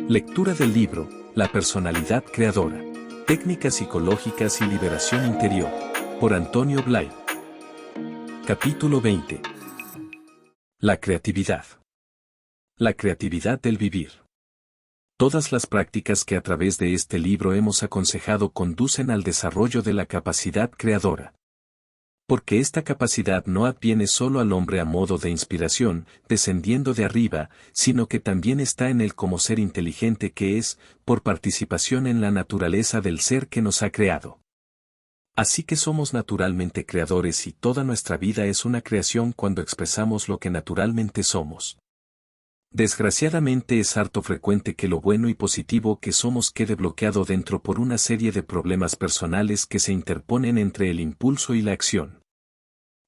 Lectura del libro, La personalidad creadora. Técnicas psicológicas y liberación interior. Por Antonio Blay. Capítulo 20. La creatividad. La creatividad del vivir. Todas las prácticas que a través de este libro hemos aconsejado conducen al desarrollo de la capacidad creadora. Porque esta capacidad no adviene solo al hombre a modo de inspiración, descendiendo de arriba, sino que también está en él como ser inteligente que es, por participación en la naturaleza del ser que nos ha creado. Así que somos naturalmente creadores y toda nuestra vida es una creación cuando expresamos lo que naturalmente somos. Desgraciadamente es harto frecuente que lo bueno y positivo que somos quede bloqueado dentro por una serie de problemas personales que se interponen entre el impulso y la acción.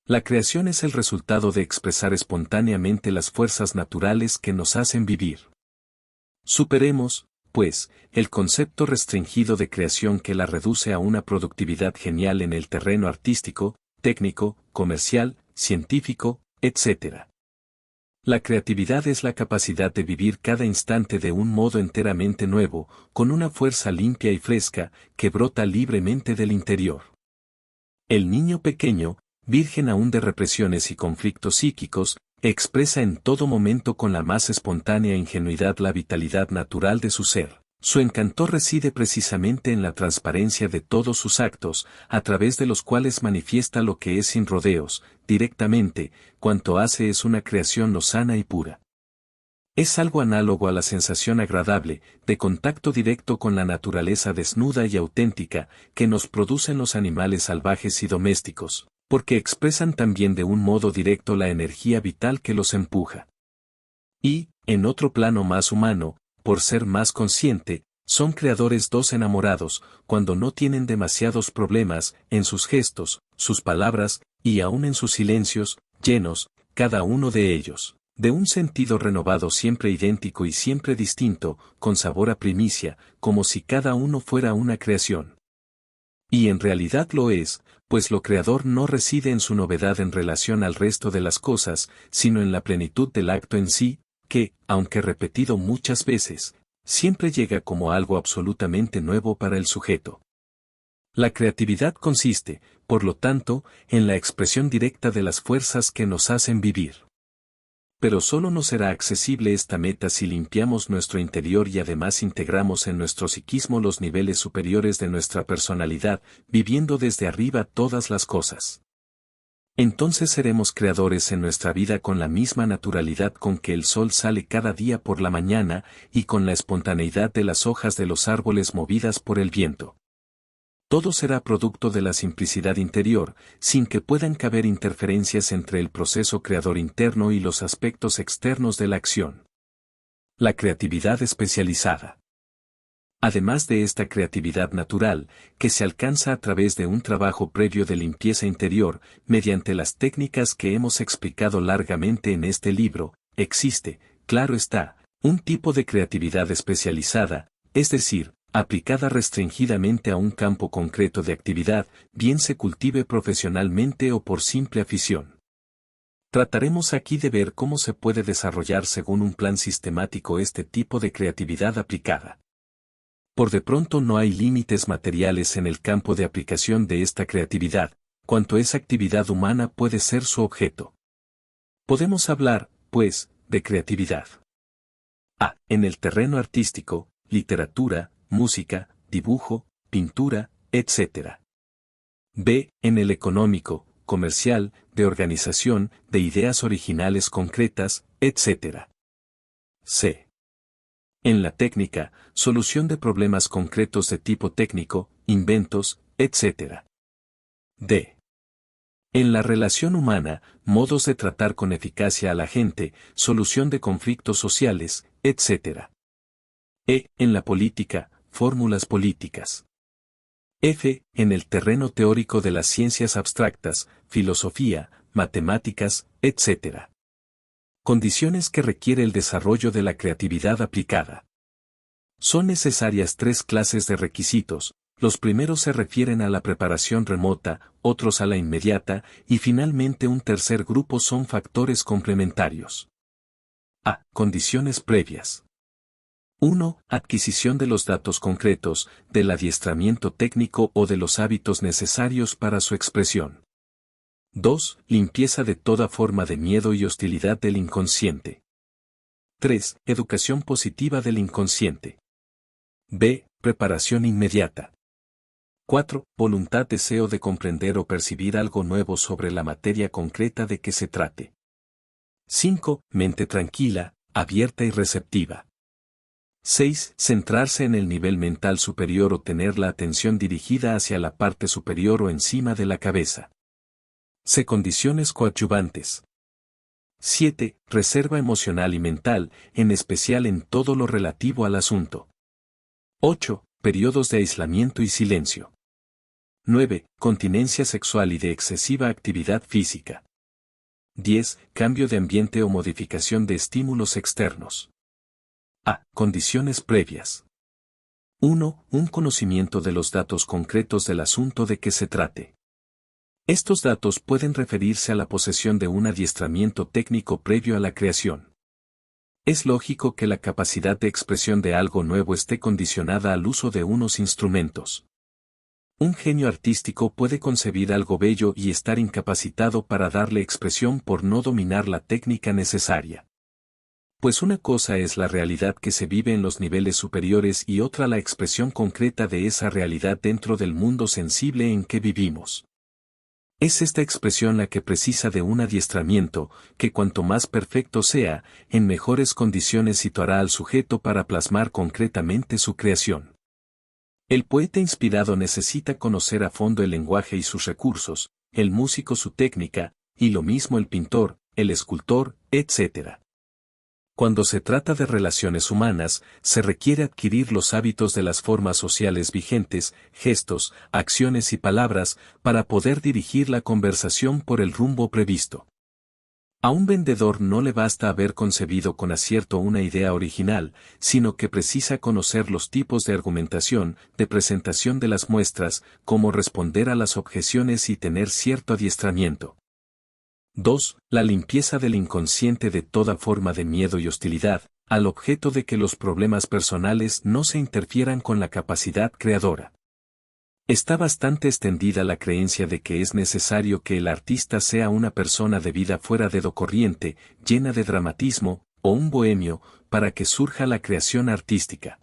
La creación es el resultado de expresar espontáneamente las fuerzas naturales que nos hacen vivir. Superemos, pues, el concepto restringido de creación que la reduce a una productividad genial en el terreno artístico, técnico, comercial, científico, etc. La creatividad es la capacidad de vivir cada instante de un modo enteramente nuevo, con una fuerza limpia y fresca, que brota libremente del interior. El niño pequeño, virgen aún de represiones y conflictos psíquicos, expresa en todo momento con la más espontánea ingenuidad la vitalidad natural de su ser. Su encanto reside precisamente en la transparencia de todos sus actos, a través de los cuales manifiesta lo que es sin rodeos, directamente, cuanto hace es una creación lozana y pura. Es algo análogo a la sensación agradable, de contacto directo con la naturaleza desnuda y auténtica, que nos producen los animales salvajes y domésticos, porque expresan también de un modo directo la energía vital que los empuja. Y, en otro plano más humano, por ser más consciente, son creadores dos enamorados, cuando no tienen demasiados problemas, en sus gestos, sus palabras, y aun en sus silencios, llenos, cada uno de ellos, de un sentido renovado siempre idéntico y siempre distinto, con sabor a primicia, como si cada uno fuera una creación. Y en realidad lo es, pues lo creador no reside en su novedad en relación al resto de las cosas, sino en la plenitud del acto en sí, que, aunque repetido muchas veces, siempre llega como algo absolutamente nuevo para el sujeto. La creatividad consiste, por lo tanto, en la expresión directa de las fuerzas que nos hacen vivir. Pero solo nos será accesible esta meta si limpiamos nuestro interior y además integramos en nuestro psiquismo los niveles superiores de nuestra personalidad, viviendo desde arriba todas las cosas. Entonces seremos creadores en nuestra vida con la misma naturalidad con que el sol sale cada día por la mañana y con la espontaneidad de las hojas de los árboles movidas por el viento. Todo será producto de la simplicidad interior, sin que puedan caber interferencias entre el proceso creador interno y los aspectos externos de la acción. La creatividad especializada. Además de esta creatividad natural, que se alcanza a través de un trabajo previo de limpieza interior, mediante las técnicas que hemos explicado largamente en este libro, existe, claro está, un tipo de creatividad especializada, es decir, aplicada restringidamente a un campo concreto de actividad, bien se cultive profesionalmente o por simple afición. Trataremos aquí de ver cómo se puede desarrollar según un plan sistemático este tipo de creatividad aplicada. Por de pronto no hay límites materiales en el campo de aplicación de esta creatividad, cuanto esa actividad humana puede ser su objeto. Podemos hablar, pues, de creatividad. A. En el terreno artístico, literatura, música, dibujo, pintura, etc. B. En el económico, comercial, de organización, de ideas originales concretas, etc. C. En la técnica, solución de problemas concretos de tipo técnico, inventos, etc. D. En la relación humana, modos de tratar con eficacia a la gente, solución de conflictos sociales, etc. E. En la política, fórmulas políticas. F. En el terreno teórico de las ciencias abstractas, filosofía, matemáticas, etc. Condiciones que requiere el desarrollo de la creatividad aplicada. Son necesarias tres clases de requisitos, los primeros se refieren a la preparación remota, otros a la inmediata, y finalmente un tercer grupo son factores complementarios. A. Condiciones previas. 1. Adquisición de los datos concretos, del adiestramiento técnico o de los hábitos necesarios para su expresión. 2. Limpieza de toda forma de miedo y hostilidad del inconsciente. 3. Educación positiva del inconsciente. B. Preparación inmediata. 4. Voluntad, deseo de comprender o percibir algo nuevo sobre la materia concreta de que se trate. 5. Mente tranquila, abierta y receptiva. 6. Centrarse en el nivel mental superior o tener la atención dirigida hacia la parte superior o encima de la cabeza. C. Condiciones coadyuvantes. 7. Reserva emocional y mental, en especial en todo lo relativo al asunto. 8. Periodos de aislamiento y silencio. 9. Continencia sexual y de excesiva actividad física. 10. Cambio de ambiente o modificación de estímulos externos. A. Condiciones previas. 1. Un conocimiento de los datos concretos del asunto de que se trate. Estos datos pueden referirse a la posesión de un adiestramiento técnico previo a la creación. Es lógico que la capacidad de expresión de algo nuevo esté condicionada al uso de unos instrumentos. Un genio artístico puede concebir algo bello y estar incapacitado para darle expresión por no dominar la técnica necesaria. Pues una cosa es la realidad que se vive en los niveles superiores y otra la expresión concreta de esa realidad dentro del mundo sensible en que vivimos. Es esta expresión la que precisa de un adiestramiento, que cuanto más perfecto sea, en mejores condiciones situará al sujeto para plasmar concretamente su creación. El poeta inspirado necesita conocer a fondo el lenguaje y sus recursos, el músico su técnica, y lo mismo el pintor, el escultor, etc. Cuando se trata de relaciones humanas, se requiere adquirir los hábitos de las formas sociales vigentes, gestos, acciones y palabras, para poder dirigir la conversación por el rumbo previsto. A un vendedor no le basta haber concebido con acierto una idea original, sino que precisa conocer los tipos de argumentación, de presentación de las muestras, cómo responder a las objeciones y tener cierto adiestramiento. 2. La limpieza del inconsciente de toda forma de miedo y hostilidad, al objeto de que los problemas personales no se interfieran con la capacidad creadora. Está bastante extendida la creencia de que es necesario que el artista sea una persona de vida fuera de lo corriente, llena de dramatismo, o un bohemio, para que surja la creación artística.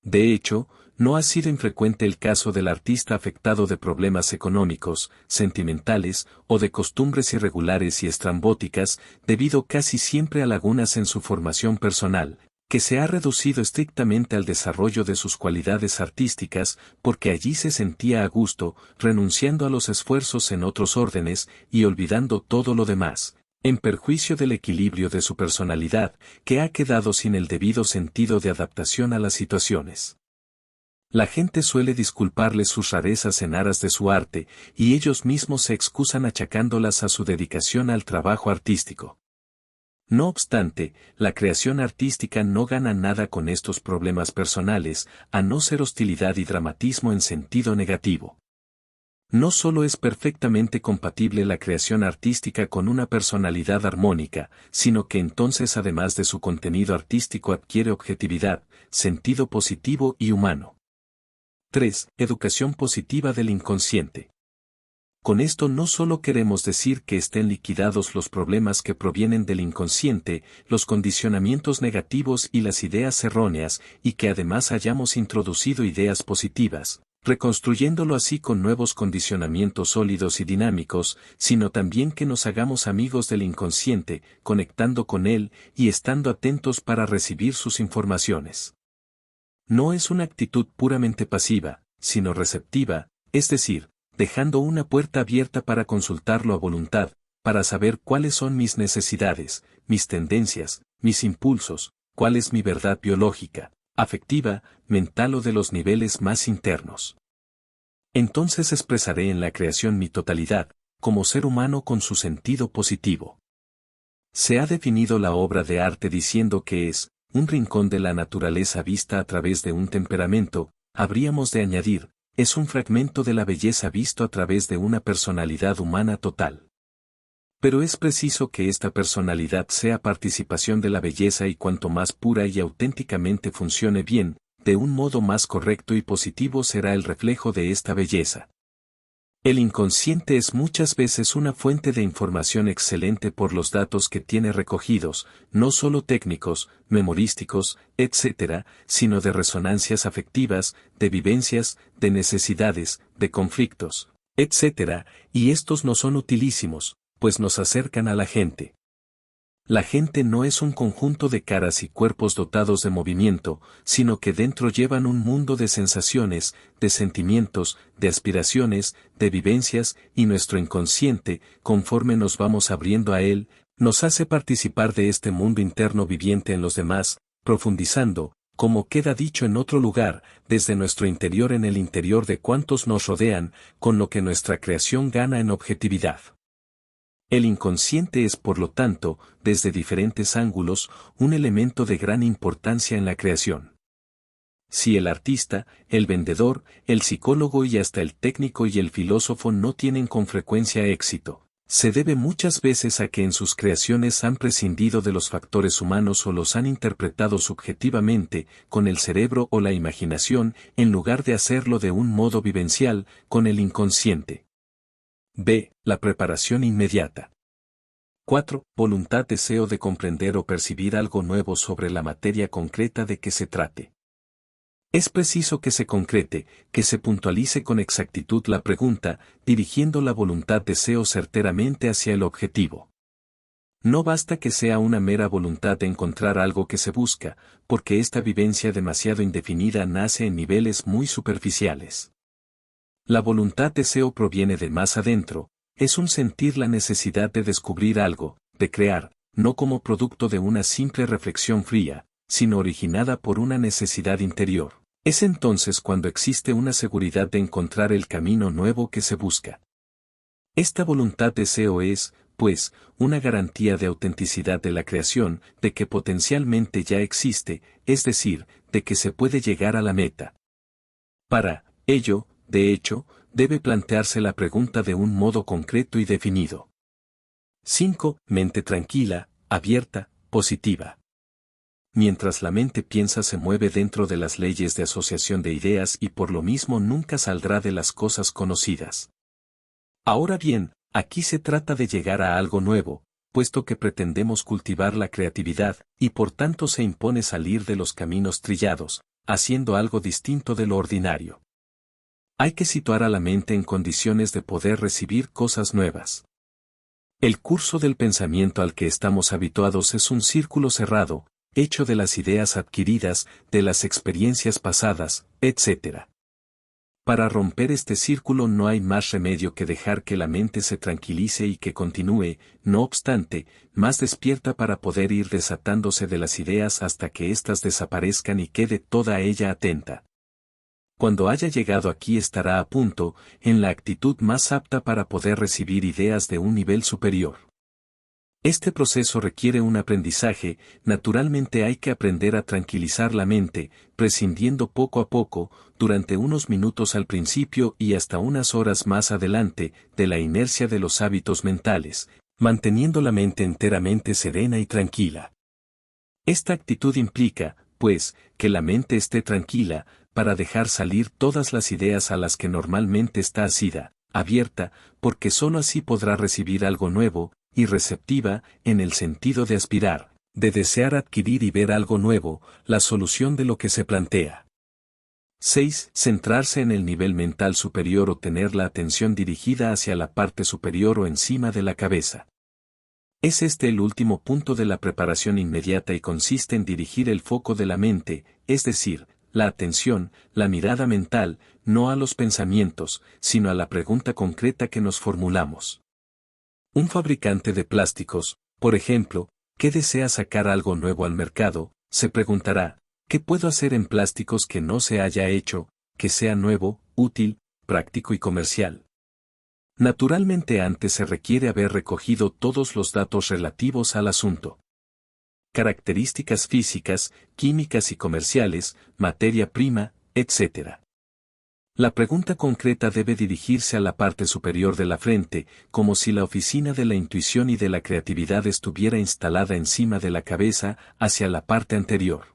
De hecho, no ha sido infrecuente el caso del artista afectado de problemas económicos, sentimentales, o de costumbres irregulares y estrambóticas, debido casi siempre a lagunas en su formación personal, que se ha reducido estrictamente al desarrollo de sus cualidades artísticas, porque allí se sentía a gusto, renunciando a los esfuerzos en otros órdenes y olvidando todo lo demás, en perjuicio del equilibrio de su personalidad, que ha quedado sin el debido sentido de adaptación a las situaciones. La gente suele disculparle sus rarezas en aras de su arte, y ellos mismos se excusan achacándolas a su dedicación al trabajo artístico. No obstante, la creación artística no gana nada con estos problemas personales, a no ser hostilidad y dramatismo en sentido negativo. No solo es perfectamente compatible la creación artística con una personalidad armónica, sino que entonces además de su contenido artístico adquiere objetividad, sentido positivo y humano. 3. Educación positiva del inconsciente. Con esto no solo queremos decir que estén liquidados los problemas que provienen del inconsciente, los condicionamientos negativos y las ideas erróneas, y que además hayamos introducido ideas positivas, reconstruyéndolo así con nuevos condicionamientos sólidos y dinámicos, sino también que nos hagamos amigos del inconsciente, conectando con él y estando atentos para recibir sus informaciones. No es una actitud puramente pasiva, sino receptiva, es decir, dejando una puerta abierta para consultarlo a voluntad, para saber cuáles son mis necesidades, mis tendencias, mis impulsos, cuál es mi verdad biológica, afectiva, mental o de los niveles más internos. Entonces expresaré en la creación mi totalidad, como ser humano con su sentido positivo. Se ha definido la obra de arte diciendo que es un rincón de la naturaleza vista a través de un temperamento, habríamos de añadir, es un fragmento de la belleza visto a través de una personalidad humana total. Pero es preciso que esta personalidad sea participación de la belleza y cuanto más pura y auténticamente funcione bien, de un modo más correcto y positivo será el reflejo de esta belleza. El inconsciente es muchas veces una fuente de información excelente por los datos que tiene recogidos, no solo técnicos, memorísticos, etc., sino de resonancias afectivas, de vivencias, de necesidades, de conflictos, etc., y estos no son utilísimos, pues nos acercan a la gente. La gente no es un conjunto de caras y cuerpos dotados de movimiento, sino que dentro llevan un mundo de sensaciones, de sentimientos, de aspiraciones, de vivencias, y nuestro inconsciente, conforme nos vamos abriendo a él, nos hace participar de este mundo interno viviente en los demás, profundizando, como queda dicho en otro lugar, desde nuestro interior en el interior de cuantos nos rodean, con lo que nuestra creación gana en objetividad. El inconsciente es, por lo tanto, desde diferentes ángulos, un elemento de gran importancia en la creación. Si el artista, el vendedor, el psicólogo y hasta el técnico y el filósofo no tienen con frecuencia éxito, se debe muchas veces a que en sus creaciones han prescindido de los factores humanos o los han interpretado subjetivamente, con el cerebro o la imaginación, en lugar de hacerlo de un modo vivencial, con el inconsciente. B. La preparación inmediata. 4. Voluntad, deseo de comprender o percibir algo nuevo sobre la materia concreta de que se trate. Es preciso que se concrete, que se puntualice con exactitud la pregunta, dirigiendo la voluntad deseo certeramente hacia el objetivo. No basta que sea una mera voluntad de encontrar algo que se busca, porque esta vivencia demasiado indefinida nace en niveles muy superficiales. La voluntad deseo proviene de más adentro, es un sentir la necesidad de descubrir algo, de crear, no como producto de una simple reflexión fría, sino originada por una necesidad interior. Es entonces cuando existe una seguridad de encontrar el camino nuevo que se busca. Esta voluntad deseo es, pues, una garantía de autenticidad de la creación, de que potencialmente ya existe, es decir, de que se puede llegar a la meta. Para ello, de hecho, debe plantearse la pregunta de un modo concreto y definido. 5. Mente tranquila, abierta, positiva. Mientras la mente piensa se mueve dentro de las leyes de asociación de ideas y por lo mismo nunca saldrá de las cosas conocidas. Ahora bien, aquí se trata de llegar a algo nuevo, puesto que pretendemos cultivar la creatividad, y por tanto se impone salir de los caminos trillados, haciendo algo distinto de lo ordinario. Hay que situar a la mente en condiciones de poder recibir cosas nuevas. El curso del pensamiento al que estamos habituados es un círculo cerrado, hecho de las ideas adquiridas, de las experiencias pasadas, etc. Para romper este círculo no hay más remedio que dejar que la mente se tranquilice y que continúe, no obstante, más despierta para poder ir desatándose de las ideas hasta que éstas desaparezcan y quede toda ella atenta. Cuando haya llegado aquí estará a punto, en la actitud más apta para poder recibir ideas de un nivel superior. Este proceso requiere un aprendizaje, naturalmente hay que aprender a tranquilizar la mente, prescindiendo poco a poco, durante unos minutos al principio y hasta unas horas más adelante, de la inercia de los hábitos mentales, manteniendo la mente enteramente serena y tranquila. Esta actitud implica, pues, que la mente esté tranquila, para dejar salir todas las ideas a las que normalmente está asida, abierta, porque sólo así podrá recibir algo nuevo, y receptiva, en el sentido de aspirar, de desear adquirir y ver algo nuevo, la solución de lo que se plantea. 6. Centrarse en el nivel mental superior o tener la atención dirigida hacia la parte superior o encima de la cabeza. Es este el último punto de la preparación inmediata y consiste en dirigir el foco de la mente, es decir, la atención, la mirada mental, no a los pensamientos, sino a la pregunta concreta que nos formulamos. Un fabricante de plásticos, por ejemplo, que desea sacar algo nuevo al mercado, se preguntará, ¿qué puedo hacer en plásticos que no se haya hecho, que sea nuevo, útil, práctico y comercial? Naturalmente antes se requiere haber recogido todos los datos relativos al asunto. Características físicas, químicas y comerciales, materia prima, etc. La pregunta concreta debe dirigirse a la parte superior de la frente, como si la oficina de la intuición y de la creatividad estuviera instalada encima de la cabeza, hacia la parte anterior.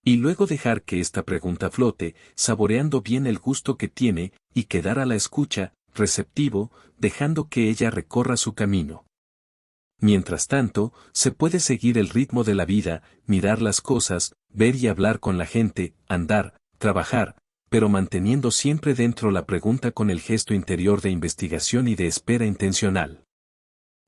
Y luego dejar que esta pregunta flote, saboreando bien el gusto que tiene, y quedar a la escucha, receptivo, dejando que ella recorra su camino. Mientras tanto, se puede seguir el ritmo de la vida, mirar las cosas, ver y hablar con la gente, andar, trabajar, pero manteniendo siempre dentro la pregunta con el gesto interior de investigación y de espera intencional.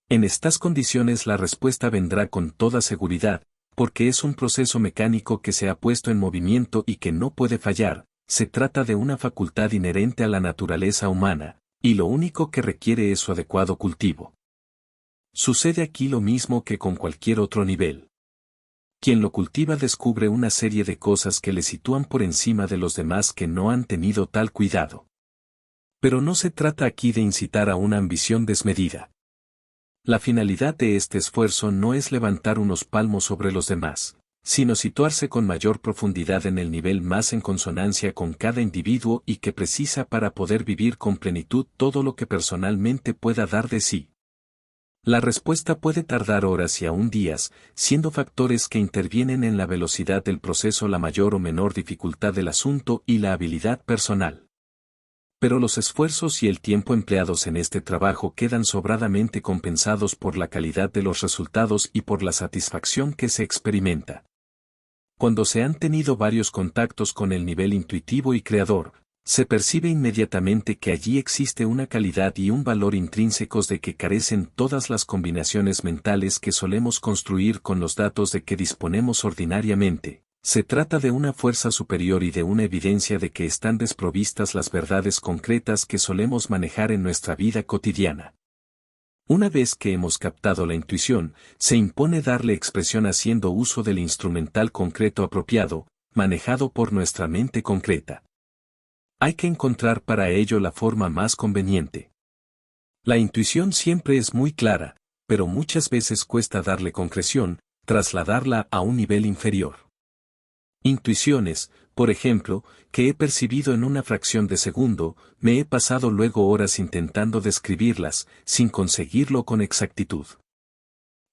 En estas condiciones la respuesta vendrá con toda seguridad, porque es un proceso mecánico que se ha puesto en movimiento y que no puede fallar, se trata de una facultad inherente a la naturaleza humana, y lo único que requiere es su adecuado cultivo. Sucede aquí lo mismo que con cualquier otro nivel. Quien lo cultiva descubre una serie de cosas que le sitúan por encima de los demás que no han tenido tal cuidado. Pero no se trata aquí de incitar a una ambición desmedida. La finalidad de este esfuerzo no es levantar unos palmos sobre los demás, sino situarse con mayor profundidad en el nivel más en consonancia con cada individuo y que precisa para poder vivir con plenitud todo lo que personalmente pueda dar de sí. La respuesta puede tardar horas y aún días, siendo factores que intervienen en la velocidad del proceso la mayor o menor dificultad del asunto y la habilidad personal. Pero los esfuerzos y el tiempo empleados en este trabajo quedan sobradamente compensados por la calidad de los resultados y por la satisfacción que se experimenta. Cuando se han tenido varios contactos con el nivel intuitivo y creador, se percibe inmediatamente que allí existe una calidad y un valor intrínsecos de que carecen todas las combinaciones mentales que solemos construir con los datos de que disponemos ordinariamente. Se trata de una fuerza superior y de una evidencia de que están desprovistas las verdades concretas que solemos manejar en nuestra vida cotidiana. Una vez que hemos captado la intuición, se impone darle expresión haciendo uso del instrumental concreto apropiado, manejado por nuestra mente concreta. Hay que encontrar para ello la forma más conveniente. La intuición siempre es muy clara, pero muchas veces cuesta darle concreción, trasladarla a un nivel inferior. Intuiciones, por ejemplo, que he percibido en una fracción de segundo, me he pasado luego horas intentando describirlas, sin conseguirlo con exactitud.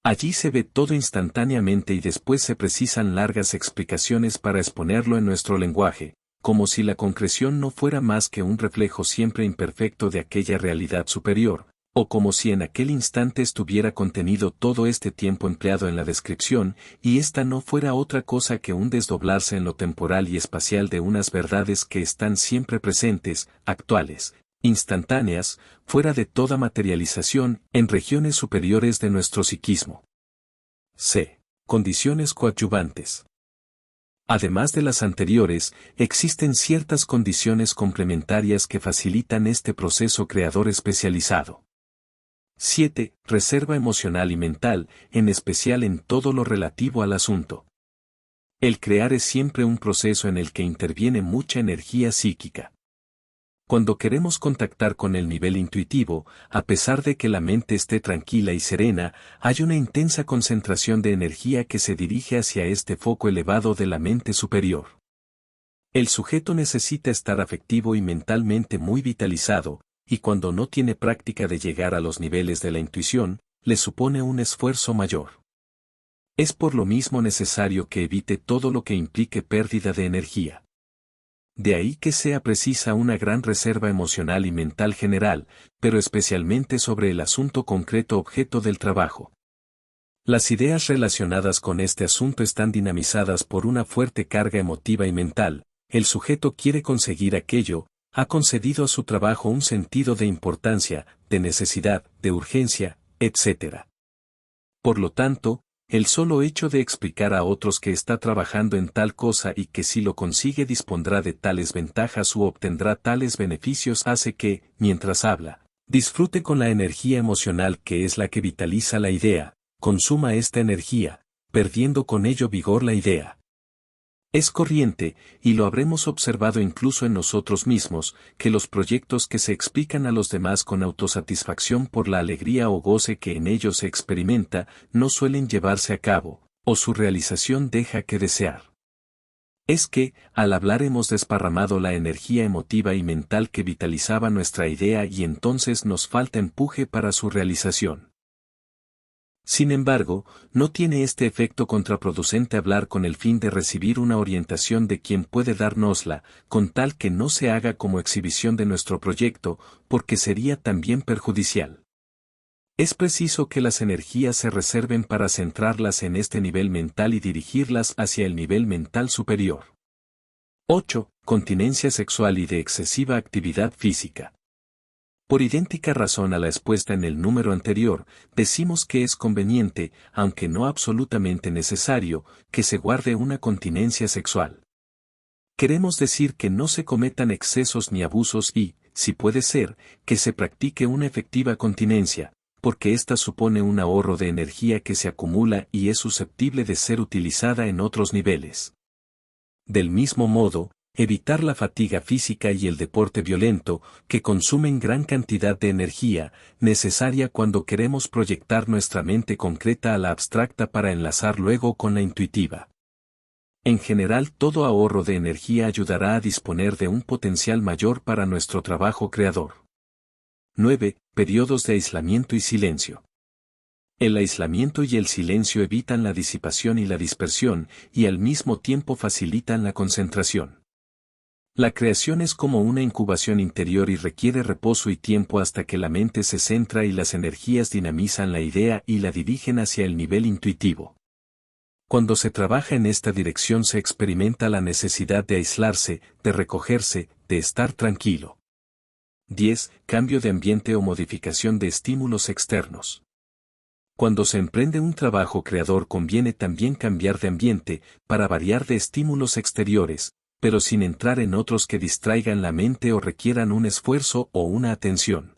Allí se ve todo instantáneamente y después se precisan largas explicaciones para exponerlo en nuestro lenguaje, como si la concreción no fuera más que un reflejo siempre imperfecto de aquella realidad superior, o como si en aquel instante estuviera contenido todo este tiempo empleado en la descripción, y esta no fuera otra cosa que un desdoblarse en lo temporal y espacial de unas verdades que están siempre presentes, actuales, instantáneas, fuera de toda materialización, en regiones superiores de nuestro psiquismo. C. Condiciones coadyuvantes. Además de las anteriores, existen ciertas condiciones complementarias que facilitan este proceso creador especializado. 7. Reserva emocional y mental, en especial en todo lo relativo al asunto. El crear es siempre un proceso en el que interviene mucha energía psíquica. Cuando queremos contactar con el nivel intuitivo, a pesar de que la mente esté tranquila y serena, hay una intensa concentración de energía que se dirige hacia este foco elevado de la mente superior. El sujeto necesita estar afectivo y mentalmente muy vitalizado, y cuando no tiene práctica de llegar a los niveles de la intuición, le supone un esfuerzo mayor. Es por lo mismo necesario que evite todo lo que implique pérdida de energía. De ahí que sea precisa una gran reserva emocional y mental general, pero especialmente sobre el asunto concreto objeto del trabajo. Las ideas relacionadas con este asunto están dinamizadas por una fuerte carga emotiva y mental, el sujeto quiere conseguir aquello, ha concedido a su trabajo un sentido de importancia, de necesidad, de urgencia, etc. Por lo tanto, el solo hecho de explicar a otros que está trabajando en tal cosa y que si lo consigue dispondrá de tales ventajas u obtendrá tales beneficios hace que, mientras habla, disfrute con la energía emocional que es la que vitaliza la idea, consuma esta energía, perdiendo con ello vigor la idea. Es corriente, y lo habremos observado incluso en nosotros mismos, que los proyectos que se explican a los demás con autosatisfacción por la alegría o goce que en ellos se experimenta, no suelen llevarse a cabo, o su realización deja que desear. Es que, al hablar hemos desparramado la energía emotiva y mental que vitalizaba nuestra idea y entonces nos falta empuje para su realización. Sin embargo, no tiene este efecto contraproducente hablar con el fin de recibir una orientación de quien puede dárnosla, con tal que no se haga como exhibición de nuestro proyecto, porque sería también perjudicial. Es preciso que las energías se reserven para centrarlas en este nivel mental y dirigirlas hacia el nivel mental superior. 8. Continencia sexual y de excesiva actividad física. Por idéntica razón a la expuesta en el número anterior, decimos que es conveniente, aunque no absolutamente necesario, que se guarde una continencia sexual. Queremos decir que no se cometan excesos ni abusos y, si puede ser, que se practique una efectiva continencia, porque ésta supone un ahorro de energía que se acumula y es susceptible de ser utilizada en otros niveles. Del mismo modo, evitar la fatiga física y el deporte violento, que consumen gran cantidad de energía, necesaria cuando queremos proyectar nuestra mente concreta a la abstracta para enlazar luego con la intuitiva. En general, todo ahorro de energía ayudará a disponer de un potencial mayor para nuestro trabajo creador. 9. Periodos de aislamiento y silencio. El aislamiento y el silencio evitan la disipación y la dispersión, y al mismo tiempo facilitan la concentración. La creación es como una incubación interior y requiere reposo y tiempo hasta que la mente se centra y las energías dinamizan la idea y la dirigen hacia el nivel intuitivo. Cuando se trabaja en esta dirección se experimenta la necesidad de aislarse, de recogerse, de estar tranquilo. 10. Cambio de ambiente o modificación de estímulos externos. Cuando se emprende un trabajo creador conviene también cambiar de ambiente, para variar de estímulos exteriores, pero sin entrar en otros que distraigan la mente o requieran un esfuerzo o una atención.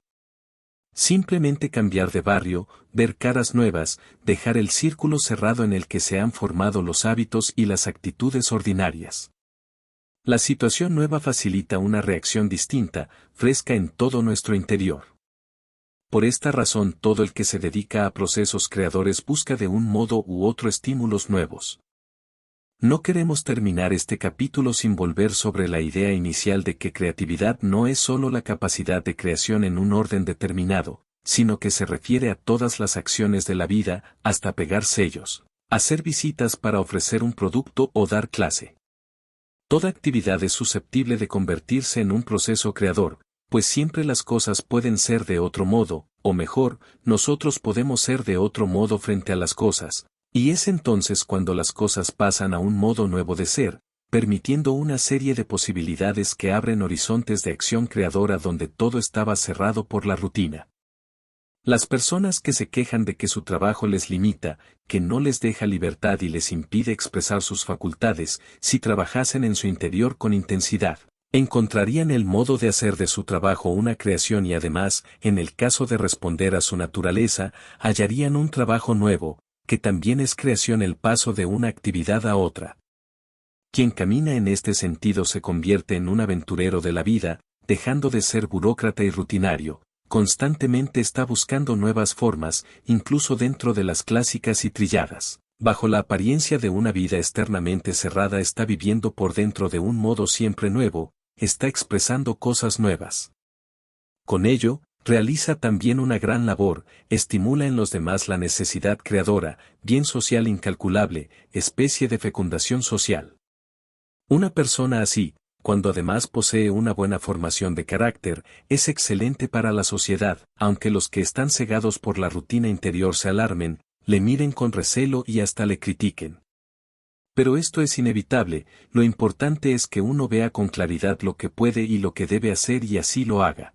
Simplemente cambiar de barrio, ver caras nuevas, dejar el círculo cerrado en el que se han formado los hábitos y las actitudes ordinarias. La situación nueva facilita una reacción distinta, fresca en todo nuestro interior. Por esta razón todo el que se dedica a procesos creadores busca de un modo u otro estímulos nuevos. No queremos terminar este capítulo sin volver sobre la idea inicial de que creatividad no es solo la capacidad de creación en un orden determinado, sino que se refiere a todas las acciones de la vida, hasta pegar sellos, hacer visitas para ofrecer un producto o dar clase. Toda actividad es susceptible de convertirse en un proceso creador, pues siempre las cosas pueden ser de otro modo, o mejor, nosotros podemos ser de otro modo frente a las cosas, y es entonces cuando las cosas pasan a un modo nuevo de ser, permitiendo una serie de posibilidades que abren horizontes de acción creadora donde todo estaba cerrado por la rutina. Las personas que se quejan de que su trabajo les limita, que no les deja libertad y les impide expresar sus facultades, si trabajasen en su interior con intensidad, encontrarían el modo de hacer de su trabajo una creación y además, en el caso de responder a su naturaleza, hallarían un trabajo nuevo, que también es creación el paso de una actividad a otra. Quien camina en este sentido se convierte en un aventurero de la vida, dejando de ser burócrata y rutinario. Constantemente está buscando nuevas formas, incluso dentro de las clásicas y trilladas. Bajo la apariencia de una vida externamente cerrada está viviendo por dentro de un modo siempre nuevo, está expresando cosas nuevas. Con ello, realiza también una gran labor, estimula en los demás la necesidad creadora, bien social incalculable, especie de fecundación social. Una persona así, cuando además posee una buena formación de carácter, es excelente para la sociedad, aunque los que están cegados por la rutina interior se alarmen, le miren con recelo y hasta le critiquen. Pero esto es inevitable, lo importante es que uno vea con claridad lo que puede y lo que debe hacer y así lo haga.